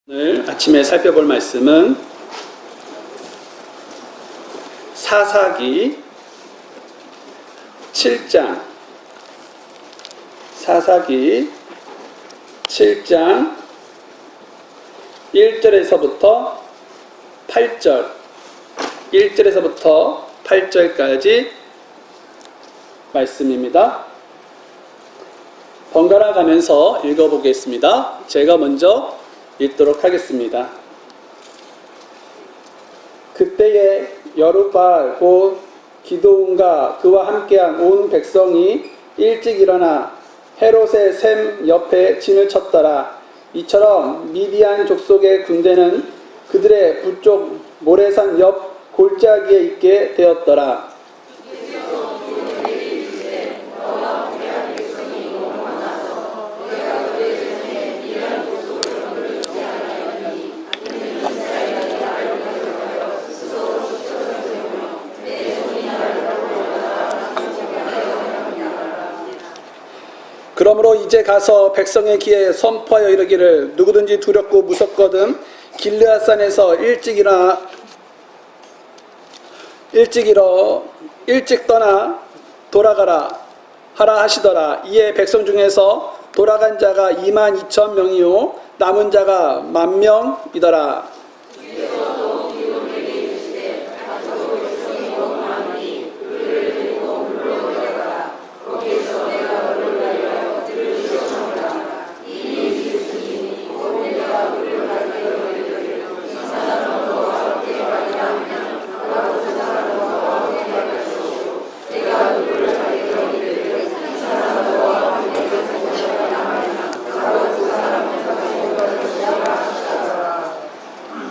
오늘 아침에 살펴볼 말씀은 사사기 7장 1절에서부터 8절까지 말씀입니다. 번갈아 가면서 읽어보겠습니다. 제가 먼저 읽도록 하겠습니다. 그때에 여룹바알 곧 기드온과 그와 함께한 온 백성이 일찍 일어나 헤롯의 샘 옆에 진을 쳤더라. 이처럼 미디안 족속의 군대는 그들의 북쪽 모래산 옆 골짜기에 있게 되었더라. 그러므로 이제 가서 백성의 귀에 선포하여 이르기를 누구든지 두렵고 무섭거든 길르앗산에서 일찍 떠나 돌아가라 하라 하시더라. 이에 백성 중에서 돌아간 자가 22,000명이요 남은 자가 10,000명이더라.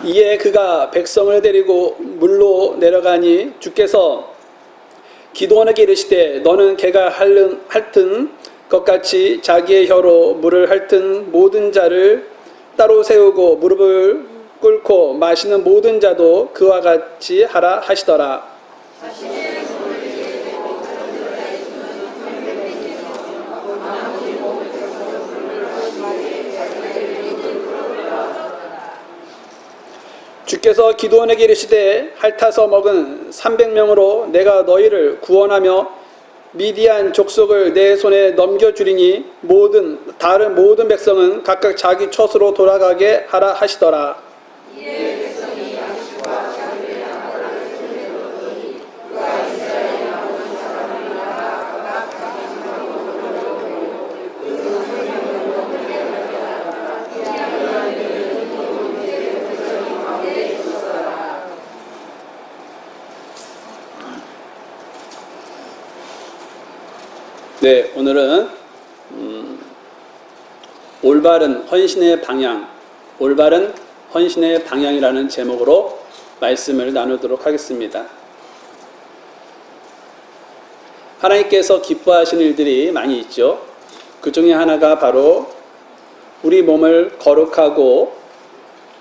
이에 그가 백성을 데리고 물로 내려가니 주께서 기드온에게 이르시되 너는 개가 핥은 것 같이 자기의 혀로 물을 핥은 모든 자를 따로 세우고 무릎을 꿇고 마시는 모든 자도 그와 같이 하라 하시더라. 주께서 기드온에게 이르시되 핥아서 먹은 300명으로 내가 너희를 구원하며 미디안 족속을 내 손에 넘겨주리니 다른 모든 백성은 각각 자기 처소로 돌아가게 하라 하시더라. 네, 오늘은 올바른 헌신의 방향이라는 제목으로 말씀을 나누도록 하겠습니다. 하나님께서 기뻐하시는 일들이 많이 있죠. 그 중에 하나가 바로 우리 몸을 거룩하고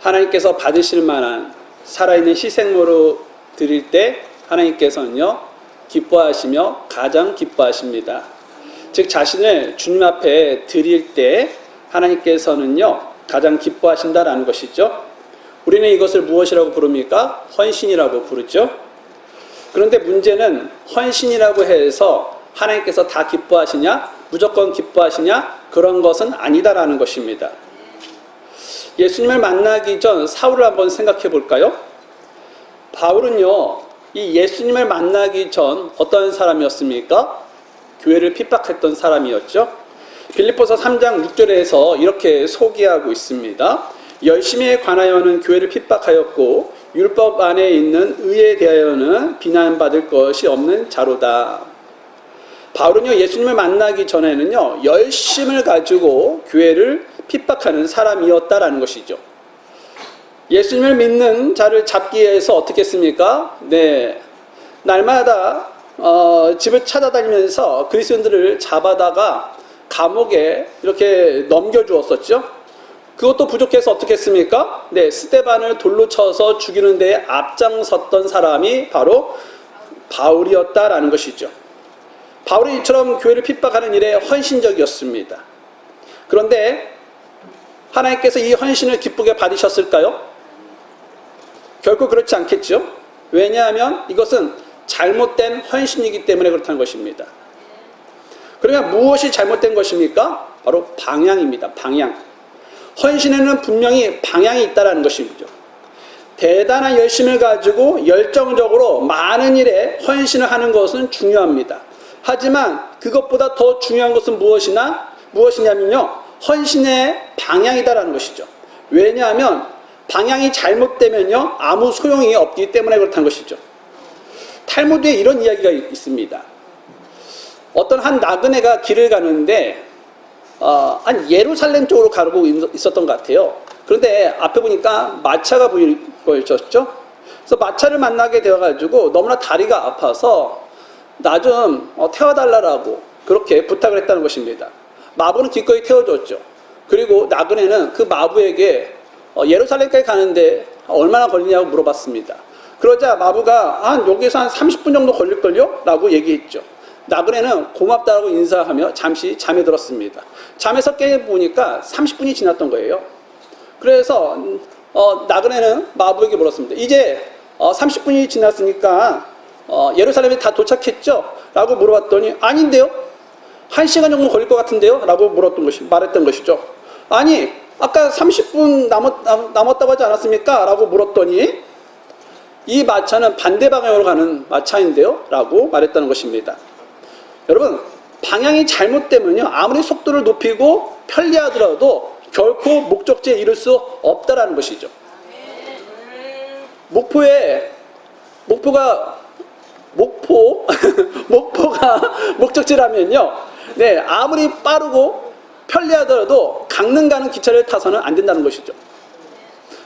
하나님께서 받으실 만한 살아있는 희생으로 드릴 때 하나님께서는요 기뻐하시며 가장 기뻐하십니다. 즉 자신을 주님 앞에 드릴 때 하나님께서는요 가장 기뻐하신다라는 것이죠. 우리는 이것을 무엇이라고 부릅니까? 헌신이라고 부르죠. 그런데 문제는 헌신이라고 해서 하나님께서 다 기뻐하시냐? 무조건 기뻐하시냐? 그런 것은 아니다라는 것입니다. 예수님을 만나기 전 사울을 한번 생각해 볼까요? 바울은요 이 예수님을 만나기 전 어떤 사람이었습니까? 교회를 핍박했던 사람이었죠. 빌립보서 3장 6절에서 이렇게 소개하고 있습니다. 열심에 관하여는 교회를 핍박하였고 율법 안에 있는 의에 대하여는 비난받을 것이 없는 자로다. 바울은요 예수님을 만나기 전에는요 열심을 가지고 교회를 핍박하는 사람이었다라는 것이죠. 예수님을 믿는 자를 잡기 위해서 어떻게 했습니까? 네, 날마다 집을 찾아다니면서 그리스도인들을 잡아다가 감옥에 이렇게 넘겨주었었죠. 그것도 부족해서 어떻게 했습니까? 네, 스데반을 돌로 쳐서 죽이는 데에 앞장섰던 사람이 바로 바울이었다라는 것이죠. 바울이 이처럼 교회를 핍박하는 일에 헌신적이었습니다. 그런데 하나님께서 이 헌신을 기쁘게 받으셨을까요? 결코 그렇지 않겠죠. 왜냐하면 이것은 잘못된 헌신이기 때문에 그렇다는 것입니다. 그러면 무엇이 잘못된 것입니까? 바로 방향입니다. 방향. 헌신에는 분명히 방향이 있다는 것이죠. 대단한 열심을 가지고 열정적으로 많은 일에 헌신을 하는 것은 중요합니다. 하지만 그것보다 더 중요한 것은 무엇이냐면요. 헌신의 방향이다라는 것이죠. 왜냐하면 방향이 잘못되면요. 아무 소용이 없기 때문에 그렇다는 것이죠. 탈무드에 이런 이야기가 있습니다. 어떤 한 나그네가 길을 가는데 한 예루살렘 쪽으로 가고 있었던 것 같아요. 그런데 앞에 보니까 마차가 보였죠. 그래서 마차를 만나게 되어가지고 너무나 다리가 아파서 나 좀 태워달라고 그렇게 부탁을 했다는 것입니다. 마부는 기꺼이 태워줬죠. 그리고 나그네는 그 마부에게 예루살렘까지 가는데 얼마나 걸리냐고 물어봤습니다. 그러자 마부가 여기서 한 30분 정도 걸릴걸요? 라고 얘기했죠. 나그네는 고맙다고 인사하며 잠시 잠에 들었습니다. 잠에서 깨보니까 30분이 지났던 거예요. 그래서 나그네는 마부에게 물었습니다. 이제 30분이 지났으니까 예루살렘에 다 도착했죠? 라고 물어봤더니 아닌데요? 1시간 정도 걸릴 것 같은데요? 라고 말했던 것이죠. 아니 아까 30분 남았다고 하지 않았습니까? 라고 물었더니 이 마차는 반대 방향으로 가는 마차인데요? 라고 말했다는 것입니다. 여러분 방향이 잘못되면요 아무리 속도를 높이고 편리하더라도 결코 목적지에 이를 수 없다라는 것이죠. 목포가 목적지라면요 네 아무리 빠르고 편리하더라도 강릉 가는 기차를 타서는 안 된다는 것이죠.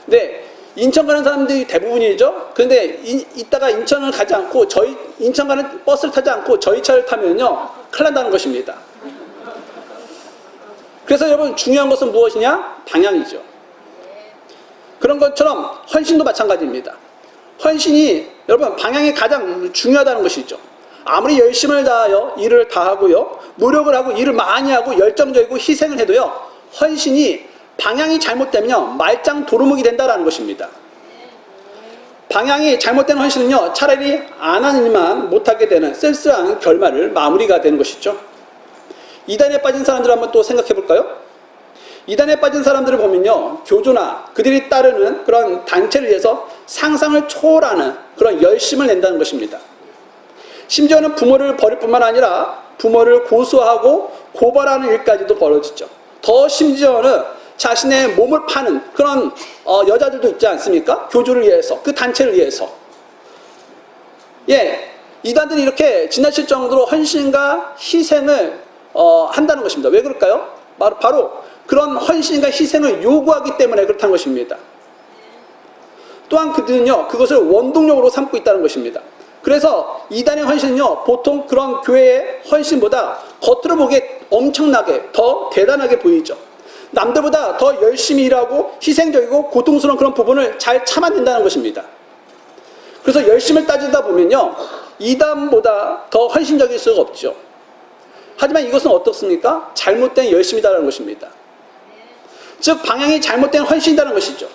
네 인천 가는 사람들이 대부분이죠. 그런데 이따가 인천을 가지 않고 인천 가는 버스를 타지 않고 저희 차를 타면요 큰일 난다는 것입니다. 그래서 여러분 중요한 것은 무엇이냐? 방향이죠. 그런 것처럼 헌신도 마찬가지입니다. 헌신이 여러분 방향이 가장 중요하다는 것이죠. 아무리 열심을 다하여 일을 다 하고요 노력을 하고 일을 많이 하고 열정적이고 희생을 해도요 헌신이 방향이 잘못되면 말짱 도루묵이 된다는 것입니다. 방향이 잘못된 헌신은요 차라리 안 하는 일만 못하게 되는 쓸쓸한 결말을 마무리가 되는 것이죠. 이단에 빠진 사람들을 한번 또 생각해 볼까요? 이단에 빠진 사람들을 보면요 교조나 그들이 따르는 그런 단체를 위해서 상상을 초월하는 그런 열심을 낸다는 것입니다. 심지어는 부모를 버릴 뿐만 아니라 부모를 고소하고 고발하는 일까지도 벌어지죠. 더 심지어는 자신의 몸을 파는 그런 여자들도 있지 않습니까? 교조를 위해서, 그 단체를 위해서. 예, 이단들이 이렇게 지나칠 정도로 헌신과 희생을 한다는 것입니다. 왜 그럴까요? 바로 그런 헌신과 희생을 요구하기 때문에 그렇다는 것입니다. 또한 그들은요 그것을 원동력으로 삼고 있다는 것입니다. 그래서 이단의 헌신은요 보통 그런 교회의 헌신보다 겉으로 보기에 엄청나게 더 대단하게 보이죠. 남들보다 더 열심히 일하고 희생적이고 고통스러운 그런 부분을 잘 참아낸다는 것입니다. 그래서 열심을 따지다 보면요 이단보다 더 헌신적일 수가 없죠. 하지만 이것은 어떻습니까? 잘못된 열심이다라는 것입니다. 즉 방향이 잘못된 헌신이라는 것이죠.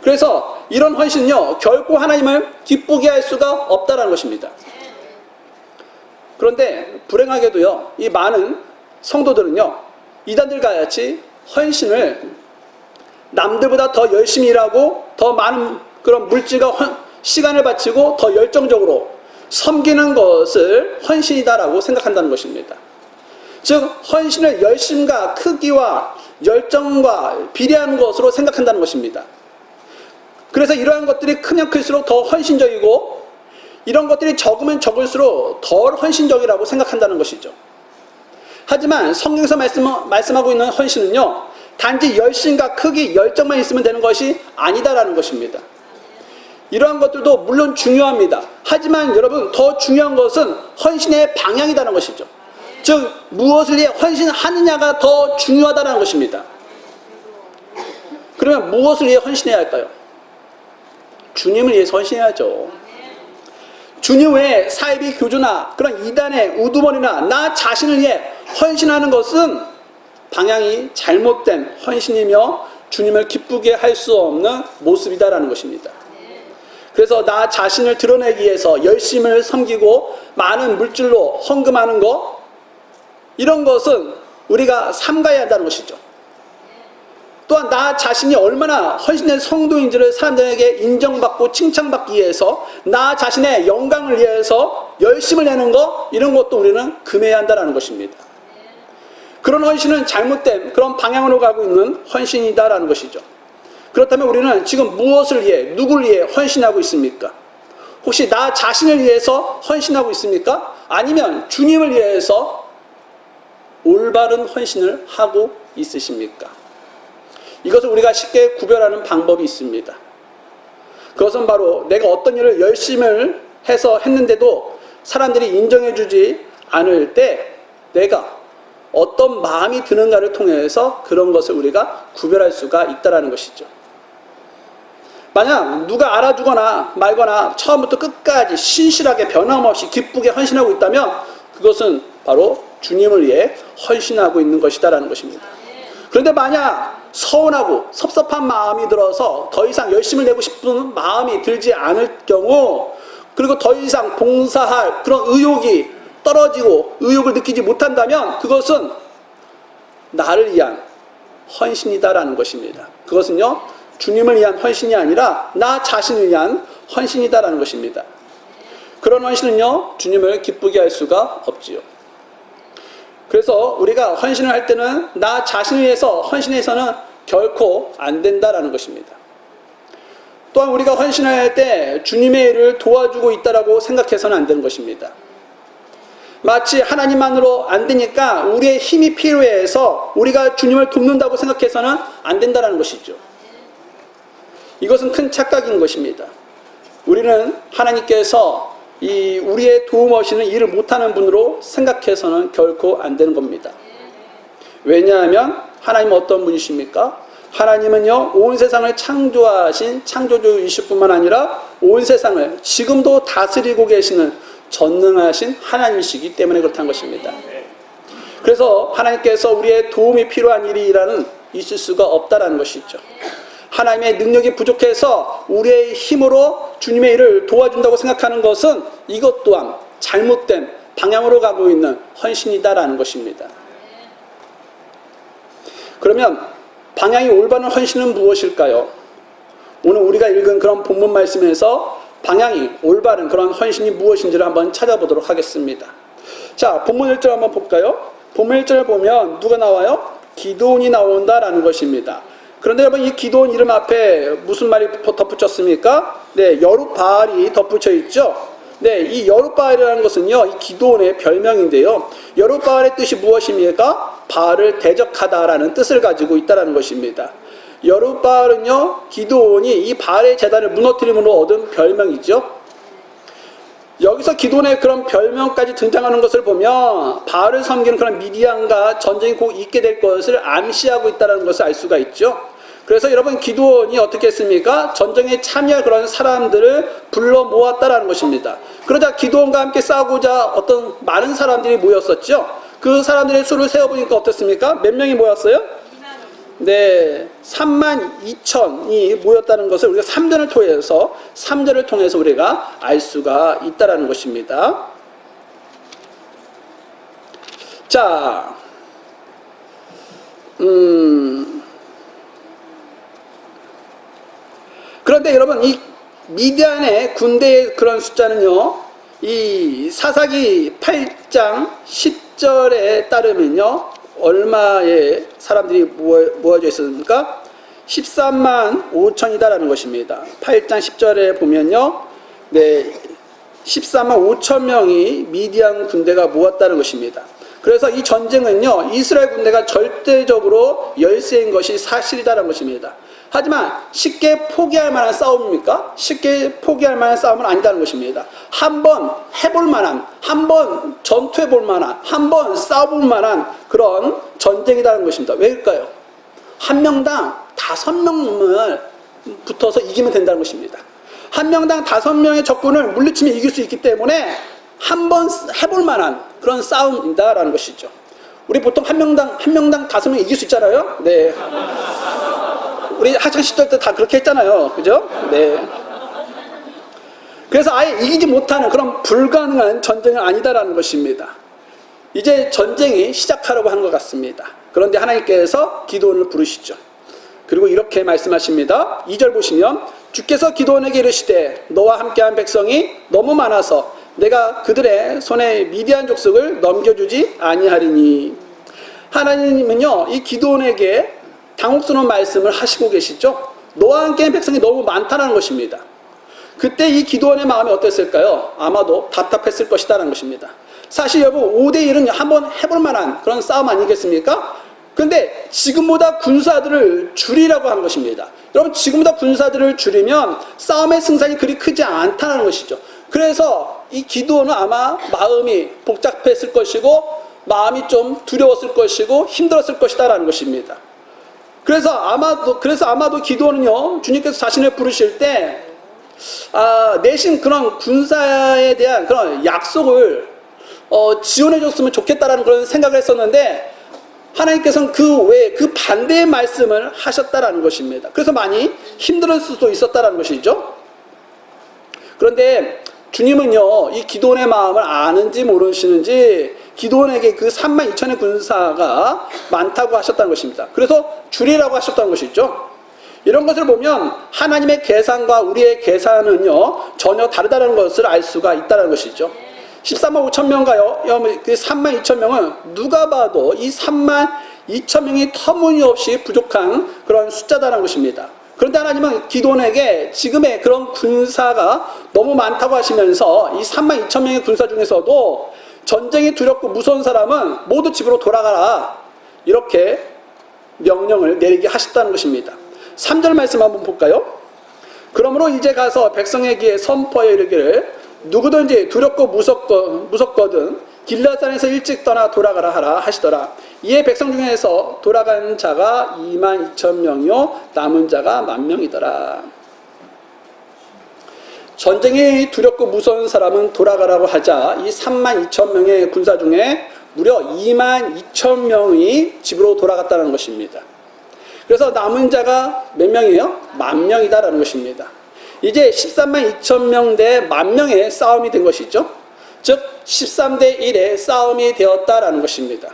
그래서 이런 헌신은요 결코 하나님을 기쁘게 할 수가 없다라는 것입니다. 그런데 불행하게도요 이 많은 성도들은요 이단들과 같이 헌신을 남들보다 더 열심히 일하고 더 많은 그런 물질과 시간을 바치고 더 열정적으로 섬기는 것을 헌신이다라고 생각한다는 것입니다. 즉 헌신을 열심과 크기와 열정과 비례하는 것으로 생각한다는 것입니다. 그래서 이러한 것들이 크면 클수록 더 헌신적이고 이런 것들이 적으면 적을수록 덜 헌신적이라고 생각한다는 것이죠. 하지만 성경에서 말씀하고 있는 헌신은요 단지 열심과 크기, 열정만 있으면 되는 것이 아니다라는 것입니다. 이러한 것들도 물론 중요합니다. 하지만 여러분 더 중요한 것은 헌신의 방향이라는 것이죠. 즉 무엇을 위해 헌신하느냐가 더 중요하다는 것입니다. 그러면 무엇을 위해 헌신해야 할까요? 주님을 위해서 헌신해야죠. 주님 외에 사이비 교주나 그런 이단의 우두머리나 나 자신을 위해 헌신하는 것은 방향이 잘못된 헌신이며 주님을 기쁘게 할 수 없는 모습이다라는 것입니다. 그래서 나 자신을 드러내기 위해서 열심을 섬기고 많은 물질로 헌금하는 것, 이런 것은 우리가 삼가해야 한다는 것이죠. 또한 나 자신이 얼마나 헌신된 성도인지를 사람들에게 인정받고 칭찬받기 위해서 나 자신의 영광을 위해서 열심을 내는 것, 이런 것도 우리는 금해야 한다는 것입니다. 그런 헌신은 잘못된 그런 방향으로 가고 있는 헌신이다라는 것이죠. 그렇다면 우리는 지금 무엇을 위해, 누구를 위해 헌신하고 있습니까? 혹시 나 자신을 위해서 헌신하고 있습니까? 아니면 주님을 위해서 올바른 헌신을 하고 있으십니까? 이것을 우리가 쉽게 구별하는 방법이 있습니다. 그것은 바로 내가 어떤 일을 열심히 해서 했는데도 사람들이 인정해주지 않을 때 내가 어떤 마음이 드는가를 통해서 그런 것을 우리가 구별할 수가 있다는 것이죠. 만약 누가 알아주거나 말거나 처음부터 끝까지 신실하게 변함없이 기쁘게 헌신하고 있다면 그것은 바로 주님을 위해 헌신하고 있는 것이다라는 것입니다. 그런데 만약 서운하고 섭섭한 마음이 들어서 더 이상 열심을 내고 싶은 마음이 들지 않을 경우, 그리고 더 이상 봉사할 그런 의욕이 떨어지고 의욕을 느끼지 못한다면 그것은 나를 위한 헌신이다라는 것입니다. 그것은요, 주님을 위한 헌신이 아니라 나 자신을 위한 헌신이다라는 것입니다. 그런 헌신은요, 주님을 기쁘게 할 수가 없지요. 그래서 우리가 헌신을 할 때는 나 자신을 위해서 헌신해서는 결코 안 된다라는 것입니다. 또한 우리가 헌신을 할 때 주님의 일을 도와주고 있다라고 생각해서는 안 되는 것입니다. 마치 하나님만으로 안 되니까 우리의 힘이 필요해서 우리가 주님을 돕는다고 생각해서는 안 된다는 것이죠. 이것은 큰 착각인 것입니다. 우리는 하나님께서 우리의 도움 없이는 일을 못하는 분으로 생각해서는 결코 안 되는 겁니다. 왜냐하면 하나님은 어떤 분이십니까? 하나님은요, 온 세상을 창조하신 창조주이실 뿐만 아니라 온 세상을 지금도 다스리고 계시는 전능하신 하나님이시기 때문에 그렇다는 것입니다. 그래서 하나님께서 우리의 도움이 필요한 일이라는 있을 수가 없다라는 것이죠. 하나님의 능력이 부족해서 우리의 힘으로 주님의 일을 도와준다고 생각하는 것은 이것 또한 잘못된 방향으로 가고 있는 헌신이다라는 것입니다. 그러면 방향이 올바른 헌신은 무엇일까요? 오늘 우리가 읽은 그런 본문 말씀에서 방향이 올바른 그런 헌신이 무엇인지를 한번 찾아보도록 하겠습니다. 자, 본문 1절 한번 볼까요? 본문 1절을 보면 누가 나와요? 기드온이 나온다라는 것입니다. 그런데 여러분, 이 기드온 이름 앞에 무슨 말이 덧붙였습니까? 네, 여룻바알이 덧붙여 있죠. 네, 이 여룻바알이라는 것은요, 이 기드온의 별명인데요. 여룻바알의 뜻이 무엇입니까? 바알을 대적하다라는 뜻을 가지고 있다는 것입니다. 여룻바알은요, 기드온이 이 바알의 제단을 무너뜨림으로 얻은 별명이죠. 여기서 기드온의 그런 별명까지 등장하는 것을 보면 바알을 섬기는 그런 미디안과 전쟁이 곧 있게 될 것을 암시하고 있다는 것을 알 수가 있죠. 그래서 여러분, 기드온이 어떻게 했습니까? 전쟁에 참여할 그런 사람들을 불러 모았다라는 것입니다. 그러자 기드온과 함께 싸우고자 어떤 많은 사람들이 모였었죠. 그 사람들의 수를 세어보니까 어떻습니까? 몇 명이 모였어요? 네, 32,000이 모였다는 것을 우리가 3절을 통해서 우리가 알 수가 있다라는 것입니다. 자, 그런데 여러분, 이 미디안의 군대의 그런 숫자는요, 이 사사기 8장 10절에 따르면요, 얼마의 사람들이 모아져 있었습니까? 13만 5천이다라는 것입니다. 8장 10절에 보면요, 네, 14만 5천 명이 미디안 군대가 모았다는 것입니다. 그래서 이 전쟁은요, 이스라엘 군대가 절대적으로 열세인 것이 사실이다라는 것입니다. 하지만 쉽게 포기할 만한 싸움입니까? 쉽게 포기할 만한 싸움은 아니다는 것입니다. 한번 해볼 만한, 한번 전투해볼 만한, 한번 싸워볼 만한 그런 전쟁이라는 것입니다. 왜일까요? 한 명당 5명을 붙어서 이기면 된다는 것입니다. 한 명당 5명의 적군을 물리치면 이길 수 있기 때문에 한번 해볼 만한 그런 싸움이다라는 것이죠. 우리 보통 한 명당 5명 이길 수 있잖아요. 네. 우리 학창 시절 때 다 그렇게 했잖아요. 그죠? 네. 그래서 아예 이기지 못하는 그런 불가능한 전쟁은 아니다라는 것입니다. 이제 전쟁이 시작하려고 하는 것 같습니다. 그런데 하나님께서 기드온을 부르시죠. 그리고 이렇게 말씀하십니다. 2절 보시면 주께서 기드온에게 이르시되 너와 함께한 백성이 너무 많아서 내가 그들의 손에 미디안 족속을 넘겨주지 아니하리니. 하나님은요 이 기드온에게 당혹스러운 말씀을 하시고 계시죠. 너와 함께한 백성이 너무 많다는 것입니다. 그때 이 기드온의 마음이 어땠을까요? 아마도 답답했을 것이다라는 것입니다. 사실 여러분 5대1은 한번 해볼 만한 그런 싸움 아니겠습니까? 근데 지금보다 군사들을 줄이라고 한 것입니다. 여러분 지금보다 군사들을 줄이면 싸움의 승산이 그리 크지 않다는 것이죠. 그래서 이 기드온은 아마 마음이 복잡했을 것이고 마음이 좀 두려웠을 것이고 힘들었을 것이다라는 것입니다. 그래서 아마도 기드온은요 주님께서 자신을 부르실 때 내신 그런 군사에 대한 그런 약속을 지원해 줬으면 좋겠다라는 그런 생각을 했었는데 하나님께서는 그 외에 그 반대의 말씀을 하셨다라는 것입니다. 그래서 많이 힘들 수도 있었다라는 것이죠. 그런데 주님은요 이 기드온의 마음을 아는지 모르시는지 기드온에게 그 32,000의 군사가 많다고 하셨다는 것입니다. 그래서 줄이라고 하셨다는 것이죠. 이런 것을 보면 하나님의 계산과 우리의 계산은요 전혀 다르다는 것을 알 수가 있다는 것이죠. 13만 5천 명가요 그 3만 2천 명은 누가 봐도 이 3만 2천 명이 터무니없이 부족한 그런 숫자다라는 것입니다. 그런데 하나님은 기드온에게 지금의 그런 군사가 너무 많다고 하시면서 이 3만 2천 명의 군사 중에서도 전쟁이 두렵고 무서운 사람은 모두 집으로 돌아가라 이렇게 명령을 내리게 하셨다는 것입니다. 3절 말씀 한번 볼까요? 그러므로 이제 가서 백성에게 선포하여 이르기를 누구든지 두렵고 무섭거든 길라산에서 일찍 떠나 돌아가라 하라 하시더라. 이에 백성 중에서 돌아간 자가 22,000명이요 남은 자가 10,000명이더라. 전쟁이 두렵고 무서운 사람은 돌아가라고 하자 이 32,000명의 군사 중에 무려 22,000명이 집으로 돌아갔다는 것입니다. 그래서 남은 자가 몇 명이에요? 10,000명이다라는 것입니다. 이제 13만 2천 대 10,000명의 싸움이 된 것이죠. 즉 13대 1의 싸움이 되었다라는 것입니다.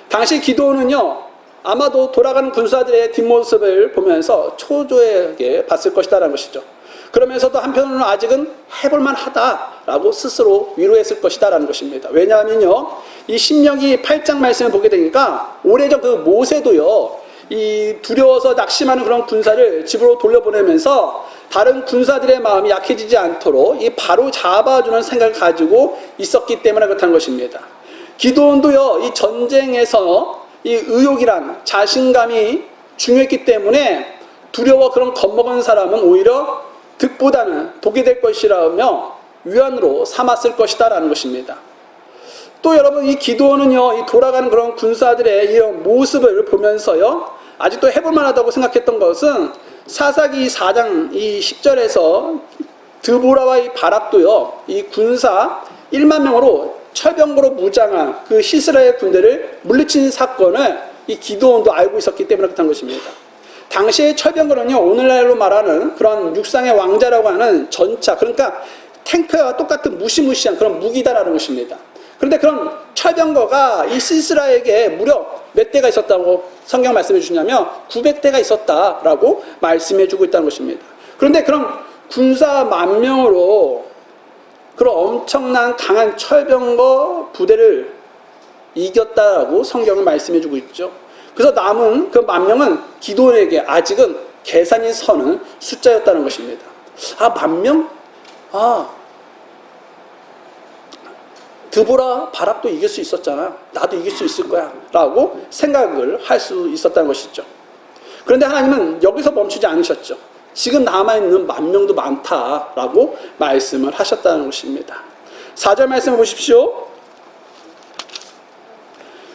당시 기드온은요 아마도 돌아가는 군사들의 뒷모습을 보면서 초조하게 봤을 것이다라는 것이죠. 그러면서도 한편으로는 아직은 해볼만 하다라고 스스로 위로했을 것이다라는 것입니다. 왜냐하면요 이 신명기 8장 말씀을 보게 되니까 오래전 그 모세도요 이 두려워서 낙심하는 그런 군사를 집으로 돌려보내면서 다른 군사들의 마음이 약해지지 않도록 이 바로 잡아주는 생각을 가지고 있었기 때문에 그렇다는 것입니다. 기드온도요 이 전쟁에서 이 의욕이란 자신감이 중요했기 때문에 두려워 그런 겁먹은 사람은 오히려 득보다는 독이 될 것이라며 위안으로 삼았을 것이다라는 것입니다. 또 여러분 이 기드온은요 이 돌아가는 그런 군사들의 이런 모습을 보면서요 아직도 해볼 만하다고 생각했던 것은 사사기 4장 이 10절에서 드보라와 이 바락도요 이 군사 1만 명으로 철병거로 무장한 그 시스라의 군대를 물리친 사건을 이 기드온도 알고 있었기 때문에 그렇다는 것입니다. 당시의 철병거는요 오늘날로 말하는 그런 육상의 왕자라고 하는 전차 그러니까 탱크와 똑같은 무시무시한 그런 무기다라는 것입니다. 그런데 그런 철병거가 이 시스라에게 무려 몇 대가 있었다고 성경 말씀해 주시냐면 900대가 있었다라고 말씀해 주고 있다는 것입니다. 그런데 그런 군사 10,000명으로 그런 엄청난 강한 철병거 부대를 이겼다라고 성경은 말씀해 주고 있죠. 그래서 남은 그 10,000명은 기드온에게 아직은 계산이 서는 숫자였다는 것입니다. 10,000명? 드보라 바락도 이길 수 있었잖아. 나도 이길 수 있을 거야 라고 생각을 할 수 있었다는 것이죠. 그런데 하나님은 여기서 멈추지 않으셨죠. 지금 남아있는 10,000명도 많다라고 말씀을 하셨다는 것입니다. 4절 말씀을 보십시오.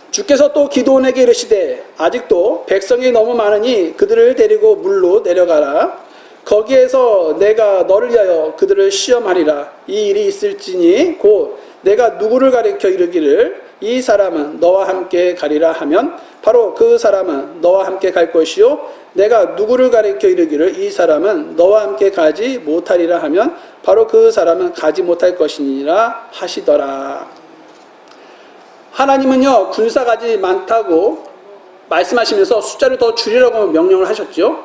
주께서 또 기드온에게 이르시되 아직도 백성이 너무 많으니 그들을 데리고 물로 내려가라. 거기에서 내가 너를 위하여 그들을 시험하리라. 이 일이 있을지니 곧 내가 누구를 가리켜 이르기를 이 사람은 너와 함께 가리라 하면 바로 그 사람은 너와 함께 갈 것이요 내가 누구를 가리켜 이르기를 이 사람은 너와 함께 가지 못하리라 하면 바로 그 사람은 가지 못할 것이니라 하시더라. 하나님은요 군사가지 많다고 말씀하시면서 숫자를 더 줄이라고 명령을 하셨죠.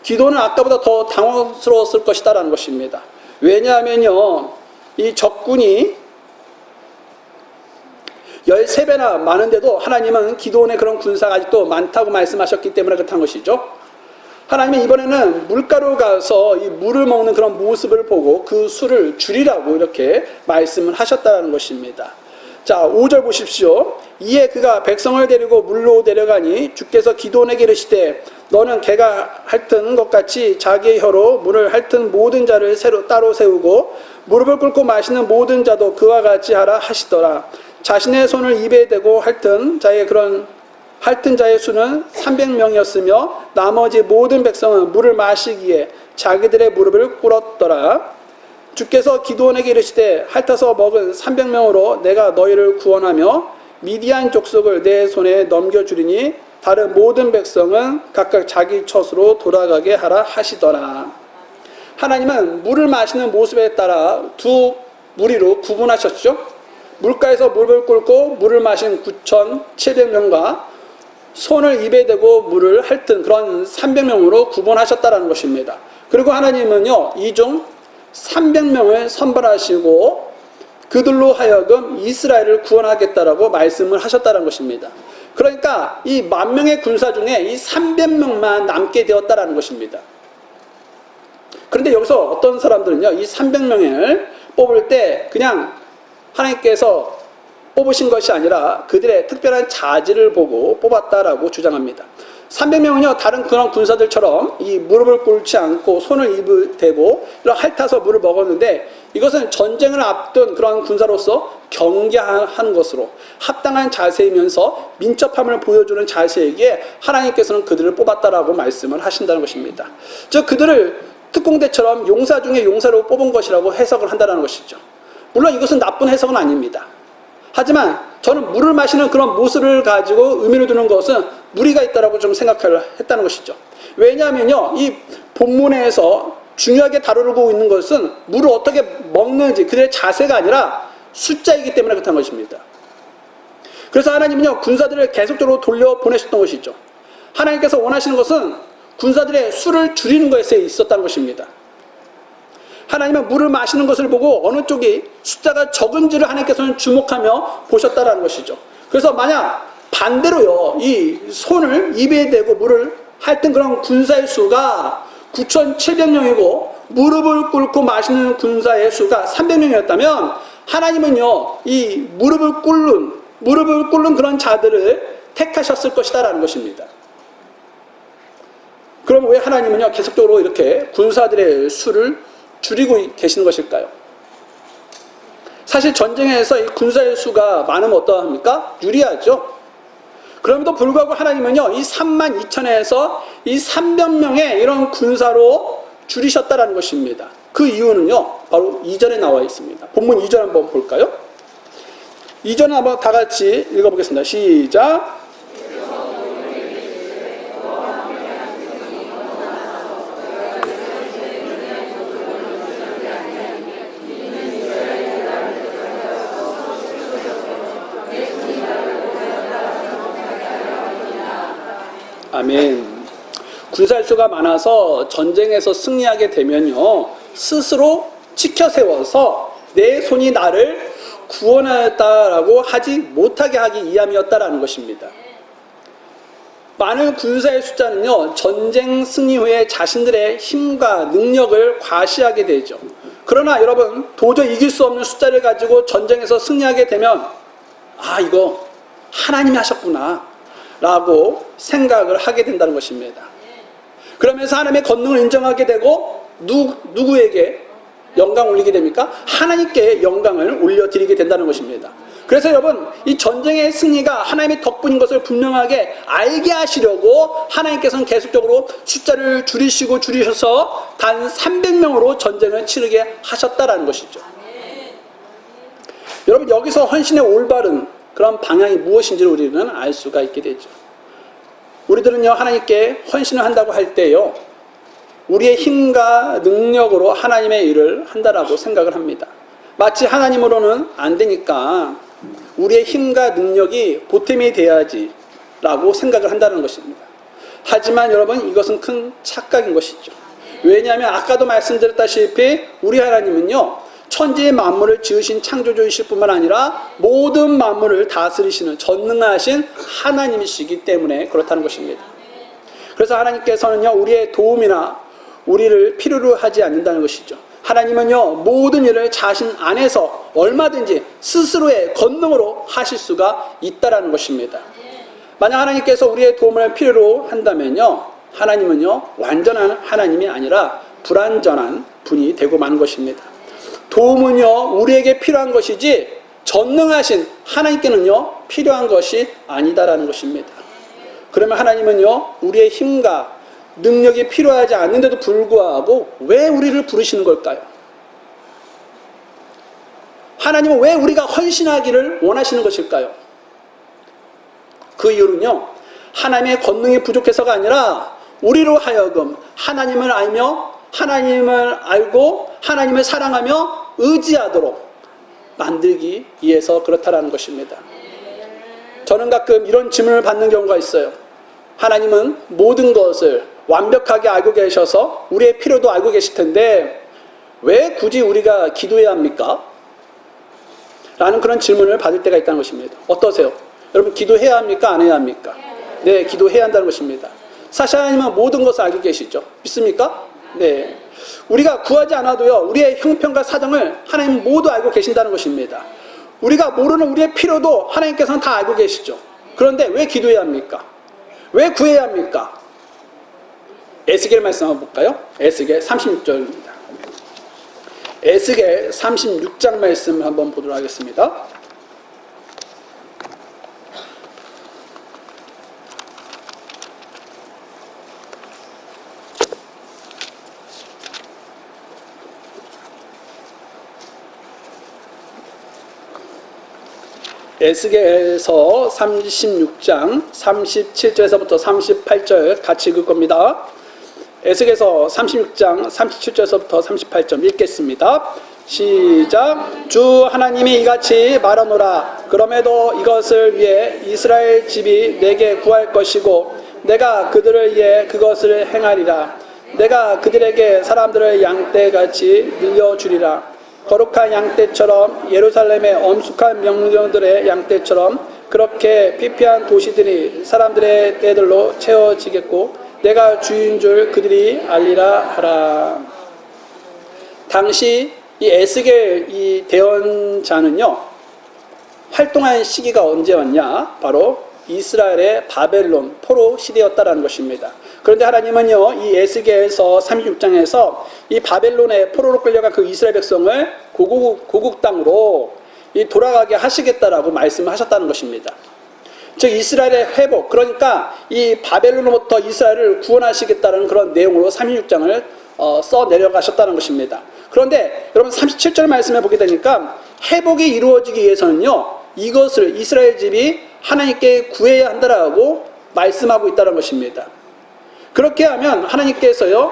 기도는 아까보다 더 당황스러웠을 것이다 라는 것입니다. 왜냐하면요 이 적군이 13배나 많은데도 하나님은 기도원의 그런 군사가 아직도 많다고 말씀하셨기 때문에 그렇다는 것이죠. 하나님은 이번에는 물가로 가서 이 물을 먹는 그런 모습을 보고 그 수를 줄이라고 이렇게 말씀을 하셨다는 것입니다. 자, 5절 보십시오. 이에 그가 백성을 데리고 물로 내려가니 주께서 기도원에게 이르시되 너는 개가 핥은 것 같이 자기의 혀로 물을 핥은 모든 자를 따로 세우고 무릎을 꿇고 마시는 모든 자도 그와 같이 하라 하시더라. 자신의 손을 입에 대고 핥은 자의 수는 300명이었으며 나머지 모든 백성은 물을 마시기에 자기들의 무릎을 꿇었더라. 주께서 기드온에게 이르시되 핥아서 먹은 300명으로 내가 너희를 구원하며 미디안 족속을 내 손에 넘겨주리니 다른 모든 백성은 각각 자기 처소로 돌아가게 하라 하시더라. 하나님은 물을 마시는 모습에 따라 두 무리로 구분하셨죠. 물가에서 무릎을 꿇고 물을 마신 9,700명과 손을 입에 대고 물을 핥은 그런 300명으로 구분하셨다는 것입니다. 그리고 하나님은요 이 중 300명을 선발하시고 그들로 하여금 이스라엘을 구원하겠다라고 말씀을 하셨다는 것입니다. 그러니까 이 10,000명의 군사 중에 이 300명만 남게 되었다는 것입니다. 그런데 여기서 어떤 사람들은요 이 300명을 뽑을 때 그냥 하나님께서 뽑으신 것이 아니라 그들의 특별한 자질을 보고 뽑았다라고 주장합니다. 300명은요 다른 그런 군사들처럼 이 무릎을 꿇지 않고 손을 입을 대고 이런 핥아서 물을 먹었는데 이것은 전쟁을 앞둔 그런 군사로서 경계하는 것으로 합당한 자세이면서 민첩함을 보여주는 자세이기에 하나님께서는 그들을 뽑았다라고 말씀을 하신다는 것입니다. 즉 그들을 특공대처럼 용사 중에 용사로 뽑은 것이라고 해석을 한다는 것이죠. 물론 이것은 나쁜 해석은 아닙니다. 하지만 저는 물을 마시는 그런 모습을 가지고 의미를 두는 것은 무리가 있다라고 좀 생각을 했다는 것이죠. 왜냐하면요, 이 본문에서 중요하게 다루고 있는 것은 물을 어떻게 먹는지 그들의 자세가 아니라 숫자이기 때문에 그렇다는 것입니다. 그래서 하나님은요, 군사들을 계속적으로 돌려보내셨던 것이죠. 하나님께서 원하시는 것은 군사들의 수를 줄이는 것에 있었다는 것입니다. 하나님은 물을 마시는 것을 보고 어느 쪽이 숫자가 적은지를 하나님께서는 주목하며 보셨다는 것이죠. 그래서 만약 반대로요, 이 손을 입에 대고 물을 핥은 그런 군사의 수가 9,700명이고 무릎을 꿇고 마시는 군사의 수가 300명이었다면 하나님은요, 이 무릎을 꿇는 그런 자들을 택하셨을 것이다라는 것입니다. 그럼 왜 하나님은요, 계속적으로 이렇게 군사들의 수를 줄이고 계시는 것일까요? 사실 전쟁에서 이 군사의 수가 많으면 어떠합니까? 유리하죠. 그럼에도 불구하고 하나님은요, 이 32,000에서 이 300명의 이런 군사로 줄이셨다는 것입니다. 그 이유는요, 바로 2절에 나와 있습니다. 본문 2절 한번 볼까요? 2절 한번 다 같이 읽어보겠습니다. 시작. 아멘. 군사의 수가 많아서 전쟁에서 승리하게 되면요, 스스로 치켜 세워서 내 손이 나를 구원하였다라고 하지 못하게 하기 위함이었다라는 것입니다. 많은 군사의 숫자는요, 전쟁 승리 후에 자신들의 힘과 능력을 과시하게 되죠. 그러나 여러분, 도저히 이길 수 없는 숫자를 가지고 전쟁에서 승리하게 되면 이거 하나님이 하셨구나 라고 생각을 하게 된다는 것입니다. 그러면서 하나님의 권능을 인정하게 되고 누구에게 영광 올리게 됩니까? 하나님께 영광을 올려드리게 된다는 것입니다. 그래서 여러분, 이 전쟁의 승리가 하나님의 덕분인 것을 분명하게 알게 하시려고 하나님께서는 계속적으로 숫자를 줄이셔서 단 300명으로 전쟁을 치르게 하셨다라는 것이죠. 여러분, 여기서 헌신의 올바른 그런 방향이 무엇인지를 우리는 알 수가 있게 되죠. 우리들은요, 하나님께 헌신을 한다고 할 때요, 우리의 힘과 능력으로 하나님의 일을 한다라고 생각을 합니다. 마치 하나님으로는 안 되니까 우리의 힘과 능력이 보탬이 돼야지 라고 생각을 한다는 것입니다. 하지만 여러분, 이것은 큰 착각인 것이죠. 왜냐하면 아까도 말씀드렸다시피 우리 하나님은요, 천지의 만물을 지으신 창조주이실 뿐만 아니라 모든 만물을 다스리시는 전능하신 하나님이시기 때문에 그렇다는 것입니다. 그래서 하나님께서는요, 우리의 도움이나 우리를 필요로 하지 않는다는 것이죠. 하나님은요, 모든 일을 자신 안에서 얼마든지 스스로의 권능으로 하실 수가 있다는 것입니다. 만약 하나님께서 우리의 도움을 필요로 한다면요, 하나님은요, 완전한 하나님이 아니라 불완전한 분이 되고 마는 것입니다. 도움은요, 우리에게 필요한 것이지 전능하신 하나님께는요, 필요한 것이 아니다라는 것입니다. 그러면 하나님은요, 우리의 힘과 능력이 필요하지 않는데도 불구하고 왜 우리를 부르시는 걸까요? 하나님은 왜 우리가 헌신하기를 원하시는 것일까요? 그 이유는요, 하나님의 권능이 부족해서가 아니라 우리로 하여금 하나님을 알며 하나님을 알고 하나님을 사랑하며 의지하도록 만들기 위해서 그렇다라는 것입니다. 저는 가끔 이런 질문을 받는 경우가 있어요. 하나님은 모든 것을 완벽하게 알고 계셔서 우리의 필요도 알고 계실 텐데 왜 굳이 우리가 기도해야 합니까? 라는 그런 질문을 받을 때가 있다는 것입니다. 어떠세요? 여러분, 기도해야 합니까? 안 해야 합니까? 네, 기도해야 한다는 것입니다. 사실 하나님은 모든 것을 알고 계시죠. 믿습니까? 네. 우리가 구하지 않아도요, 우리의 형편과 사정을 하나님은 모두 알고 계신다는 것입니다. 우리가 모르는 우리의 필요도 하나님께서는 다 알고 계시죠. 그런데 왜 기도해야 합니까? 왜 구해야 합니까? 에스겔 말씀 한번 볼까요? 에스겔 36절입니다. 에스겔 36장 말씀 한번 보도록 하겠습니다. 에스겔서 36장 37절에서부터 38절 같이 읽을 겁니다. 에스겔서 36장 37절에서부터 38절 읽겠습니다. 시작. 주 하나님이 이같이 말하노라. 그럼에도 이것을 위해 이스라엘 집이 내게 구할 것이고 내가 그들을 위해 그것을 행하리라. 내가 그들에게 사람들을 양떼같이 늘려주리라. 거룩한 양떼처럼 예루살렘의 엄숙한 명령들의 양떼처럼 그렇게 피폐한 도시들이 사람들의 떼들로 채워지겠고 내가 주인 줄 그들이 알리라 하라. 당시 이 에스겔 이 대언자는요, 활동한 시기가 언제였냐? 바로 이스라엘의 바벨론 포로 시대였다라는 것입니다. 그런데 하나님은요, 이 에스겔서 36장에서 이 바벨론의 포로로 끌려간 그 이스라엘 백성을 고국 땅으로 돌아가게 하시겠다라고 말씀하셨다는 것입니다. 즉 이스라엘의 회복, 그러니까 이 바벨론으로부터 이스라엘을 구원하시겠다는 그런 내용으로 36장을 써 내려가셨다는 것입니다. 그런데 여러분 37절 말씀해 보게 되니까 회복이 이루어지기 위해서는요, 이것을 이스라엘 집이 하나님께 구해야 한다라고 말씀하고 있다는 것입니다. 그렇게 하면 하나님께서요,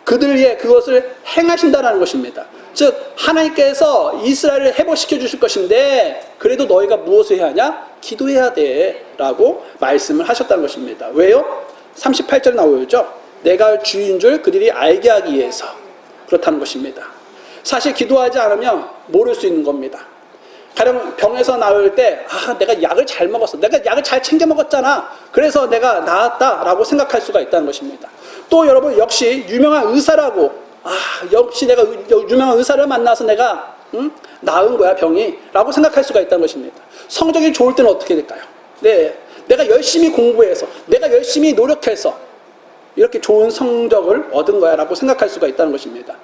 그들 위해 그것을 행하신다는 것입니다. 즉 하나님께서 이스라엘을 회복시켜 주실 것인데 그래도 너희가 무엇을 해야 하냐? 기도해야 돼 라고 말씀을 하셨다는 것입니다. 왜요? 38절 나오죠. 내가 주인 줄 그들이 알게 하기 위해서 그렇다는 것입니다. 사실 기도하지 않으면 모를 수 있는 겁니다. 가령 병에서 나올 때 내가 약을 잘 먹었어, 내가 약을 잘 챙겨 먹었잖아, 그래서 내가 나았다라고 생각할 수가 있다는 것입니다. 또 여러분, 역시 유명한 의사라고 역시 내가 유명한 의사를 만나서 내가 나은 거야 병이 라고 생각할 수가 있다는 것입니다. 성적이 좋을 때는 어떻게 될까요? 네, 내가 열심히 공부해서 내가 열심히 노력해서 이렇게 좋은 성적을 얻은 거야 라고 생각할 수가 있다는 것입니다.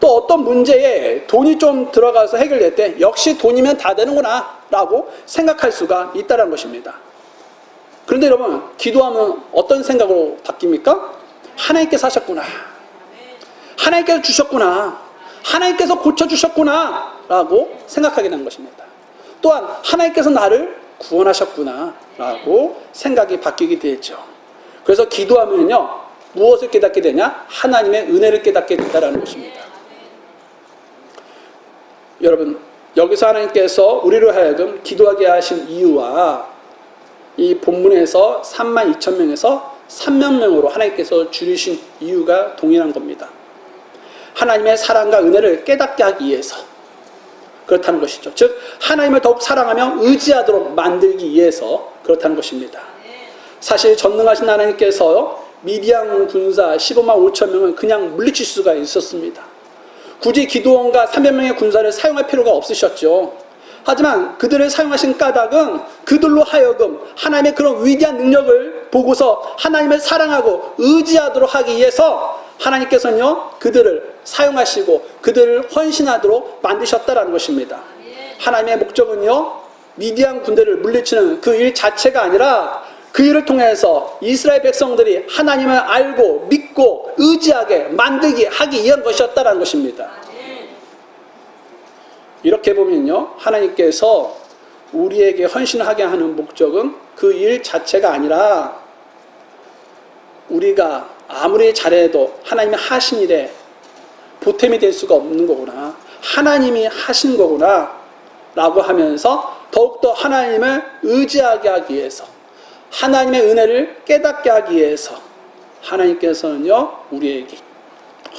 또 어떤 문제에 돈이 좀 들어가서 해결될 때 역시 돈이면 다 되는구나 라고 생각할 수가 있다는 것입니다. 그런데 여러분, 기도하면 어떤 생각으로 바뀝니까? 하나님께서 하셨구나, 하나님께서 주셨구나, 하나님께서 고쳐주셨구나 라고 생각하게 되는 것입니다. 또한 하나님께서 나를 구원하셨구나 라고 생각이 바뀌게 되죠. 그래서 기도하면요, 무엇을 깨닫게 되냐? 하나님의 은혜를 깨닫게 된다는 것입니다. 여러분, 여기서 하나님께서 우리로 하여금 기도하게 하신 이유와 이 본문에서 32,000명에서 3,000명으로 하나님께서 줄이신 이유가 동일한 겁니다. 하나님의 사랑과 은혜를 깨닫게 하기 위해서 그렇다는 것이죠. 즉 하나님을 더욱 사랑하며 의지하도록 만들기 위해서 그렇다는 것입니다. 사실 전능하신 하나님께서 미디안 군사 15만 5천 명을 그냥 물리칠 수가 있었습니다. 굳이 기드온과 300명의 군사를 사용할 필요가 없으셨죠. 하지만 그들을 사용하신 까닭은 그들로 하여금 하나님의 그런 위대한 능력을 보고서 하나님을 사랑하고 의지하도록 하기 위해서 하나님께서는요, 그들을 사용하시고 그들을 헌신하도록 만드셨다라는 것입니다. 하나님의 목적은요, 미디안 군대를 물리치는 그 일 자체가 아니라 그 일을 통해서 이스라엘 백성들이 하나님을 알고 믿고 의지하게 만들게 하기 위한 것이었다라는 것입니다. 이렇게 보면요, 하나님께서 우리에게 헌신하게 하는 목적은 그 일 자체가 아니라 우리가 아무리 잘해도 하나님이 하신 일에 보탬이 될 수가 없는 거구나, 하나님이 하신 거구나 라고 하면서 더욱더 하나님을 의지하게 하기 위해서, 하나님의 은혜를 깨닫게 하기 위해서 하나님께서는요, 우리에게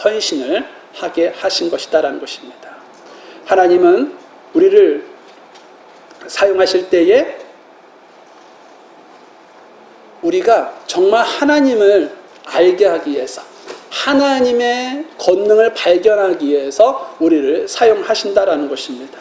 헌신을 하게 하신 것이다라는 것입니다. 하나님은 우리를 사용하실 때에 우리가 정말 하나님을 알게 하기 위해서, 하나님의 권능을 발견하기 위해서 우리를 사용하신다라는 것입니다.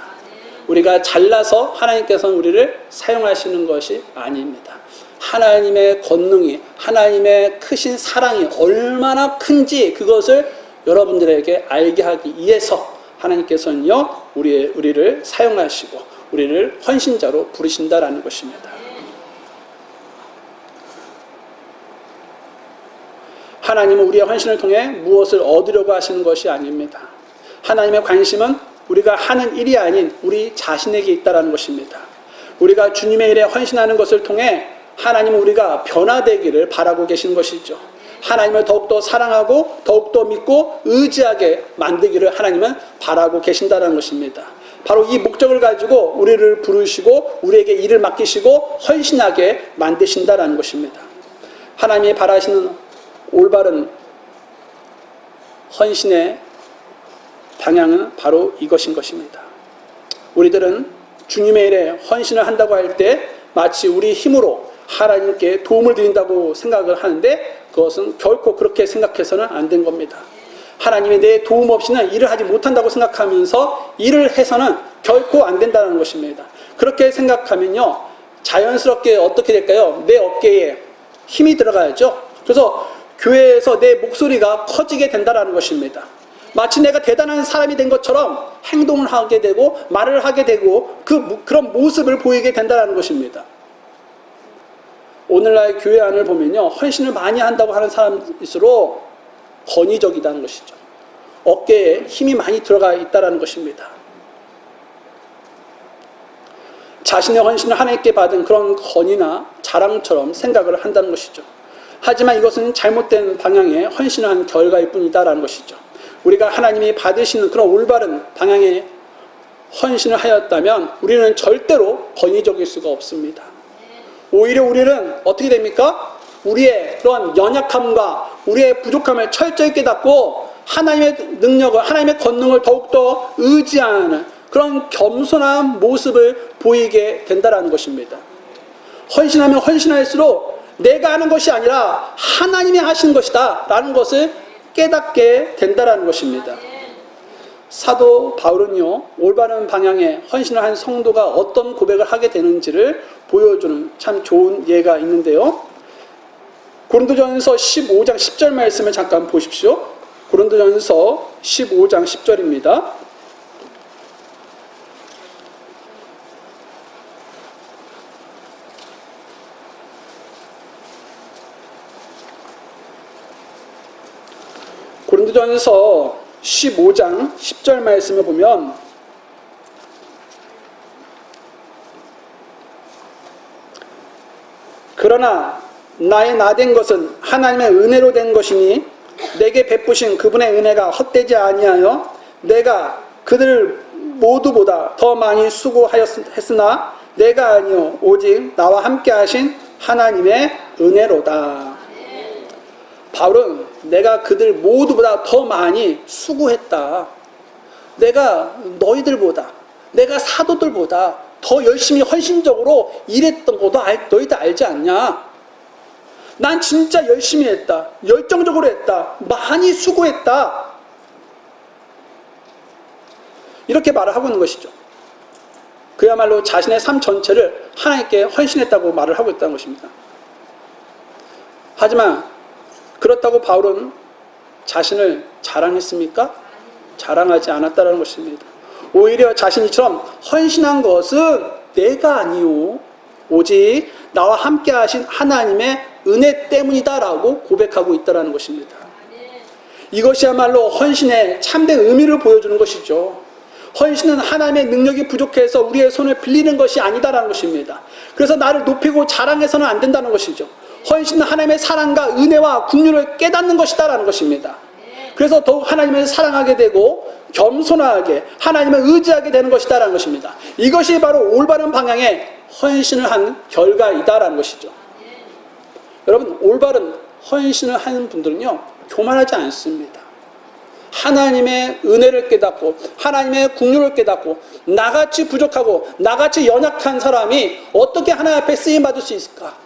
우리가 잘나서 하나님께서는 우리를 사용하시는 것이 아닙니다. 하나님의 권능이, 하나님의 크신 사랑이 얼마나 큰지 그것을 여러분들에게 알게 하기 위해서 하나님께서는요, 우리를 사용하시고 우리를 헌신자로 부르신다라는 것입니다. 하나님은 우리의 헌신을 통해 무엇을 얻으려고 하시는 것이 아닙니다. 하나님의 관심은 우리가 하는 일이 아닌 우리 자신에게 있다는 것입니다. 우리가 주님의 일에 헌신하는 것을 통해 하나님은 우리가 변화되기를 바라고 계시는 것이죠. 하나님을 더욱더 사랑하고 더욱더 믿고 의지하게 만들기를 하나님은 바라고 계신다는 것입니다. 바로 이 목적을 가지고 우리를 부르시고 우리에게 일을 맡기시고 헌신하게 만드신다는 것입니다. 하나님이 바라시는 올바른 헌신의 방향은 바로 이것인 것입니다. 우리들은 주님의 일에 헌신을 한다고 할 때 마치 우리 힘으로 하나님께 도움을 드린다고 생각을 하는데 그것은 결코 그렇게 생각해서는 안 된 겁니다. 하나님이 내 도움 없이는 일을 하지 못한다고 생각하면서 일을 해서는 결코 안 된다는 것입니다. 그렇게 생각하면요, 자연스럽게 어떻게 될까요? 내 어깨에 힘이 들어가야죠. 그래서 교회에서 내 목소리가 커지게 된다는 것입니다. 마치 내가 대단한 사람이 된 것처럼 행동을 하게 되고 말을 하게 되고 그런 모습을 보이게 된다는 것입니다. 오늘날 교회 안을 보면요, 헌신을 많이 한다고 하는 사람일수록 권위적이라는 것이죠. 어깨에 힘이 많이 들어가 있다는 것입니다. 자신의 헌신을 하나님께 받은 그런 권위나 자랑처럼 생각을 한다는 것이죠. 하지만 이것은 잘못된 방향의 헌신을 한 결과일 뿐이다라는 것이죠. 우리가 하나님이 받으시는 그런 올바른 방향의 헌신을 하였다면 우리는 절대로 권위적일 수가 없습니다. 오히려 우리는 어떻게 됩니까? 우리의 그런 연약함과 우리의 부족함을 철저히 깨닫고 하나님의 능력을, 하나님의 권능을 더욱더 의지하는 그런 겸손한 모습을 보이게 된다는 것입니다. 헌신하면 헌신할수록 내가 하는 것이 아니라 하나님이 하시는 것이다 라는 것을 깨닫게 된다는 것입니다. 사도 바울은요, 올바른 방향에 헌신을 한 성도가 어떤 고백을 하게 되는지를 보여주는 참 좋은 예가 있는데요. 고린도전서 15장 10절 말씀을 잠깐 보십시오. 고린도전서 15장 10절입니다. 고린도전서 15장 10절 말씀을 보면 그러나 나의 나된 것은 하나님의 은혜로 된 것이니 내게 베푸신 그분의 은혜가 헛되지 아니하여 내가 그들을 모두보다 더 많이 수고하였으나 내가 아니요 오직 나와 함께 하신 하나님의 은혜로다. 바울은 내가 그들 모두보다 더 많이 수고했다. 내가 너희들보다, 내가 사도들보다 더 열심히 헌신적으로 일했던 것도 너희도 알지 않냐? 난 진짜 열심히 했다. 열정적으로 했다. 많이 수고했다. 이렇게 말을 하고 있는 것이죠. 그야말로 자신의 삶 전체를 하나님께 헌신했다고 말을 하고 있다는 것입니다. 하지만 그렇다고 바울은 자신을 자랑했습니까? 자랑하지 않았다는 것입니다. 오히려 자신이처럼 헌신한 것은 내가 아니요 오직 나와 함께 하신 하나님의 은혜 때문이다라고 고백하고 있다는 것입니다. 이것이야말로 헌신의 참된 의미를 보여주는 것이죠. 헌신은 하나님의 능력이 부족해서 우리의 손을 빌리는 것이 아니다라는 것입니다. 그래서 나를 높이고 자랑해서는 안 된다는 것이죠. 헌신은 하나님의 사랑과 은혜와 긍휼을 깨닫는 것이다라는 것입니다. 그래서 더욱 하나님을 사랑하게 되고 겸손하게 하나님을 의지하게 되는 것이다라는 것입니다. 이것이 바로 올바른 방향의 헌신을 한 결과이다라는 것이죠. 여러분, 올바른 헌신을 하는 분들은요, 교만하지 않습니다. 하나님의 은혜를 깨닫고 하나님의 긍휼을 깨닫고 나같이 부족하고 나같이 연약한 사람이 어떻게 하나님 앞에 쓰임받을 수 있을까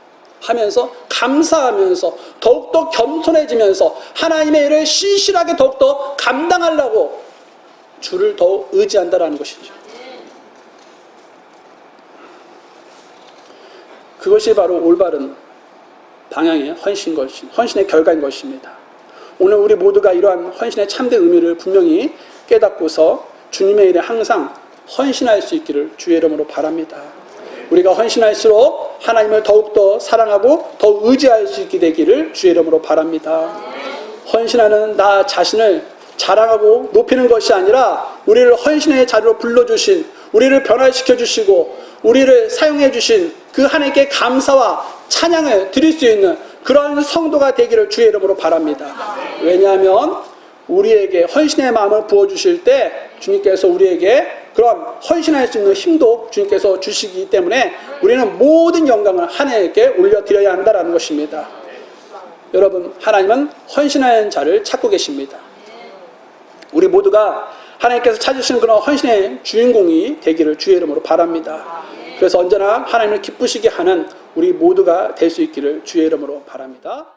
하면서 감사하면서 더욱더 겸손해지면서 하나님의 일을 신실하게 더욱더 감당하려고 주를 더 의지한다는 것이죠. 그것이 바로 올바른 방향의 헌신의 결과인 것입니다. 오늘 우리 모두가 이러한 헌신의 참된 의미를 분명히 깨닫고서 주님의 일에 항상 헌신할 수 있기를 주의 이름으로 바랍니다. 우리가 헌신할수록 하나님을 더욱더 사랑하고 더욱 의지할 수 있게 되기를 주의 이름으로 바랍니다. 헌신하는 나 자신을 자랑하고 높이는 것이 아니라 우리를 헌신의 자리로 불러주신, 우리를 변화시켜 주시고 우리를 사용해 주신 그 하나님께 감사와 찬양을 드릴 수 있는 그런 성도가 되기를 주의 이름으로 바랍니다. 왜냐하면 우리에게 헌신의 마음을 부어주실 때 주님께서 우리에게 그런 헌신할 수 있는 힘도 주님께서 주시기 때문에 우리는 모든 영광을 하나님께 올려드려야 한다는 것입니다. 여러분, 하나님은 헌신하는 자를 찾고 계십니다. 우리 모두가 하나님께서 찾으시는 그런 헌신의 주인공이 되기를 주의 이름으로 바랍니다. 그래서 언제나 하나님을 기쁘시게 하는 우리 모두가 될 수 있기를 주의 이름으로 바랍니다.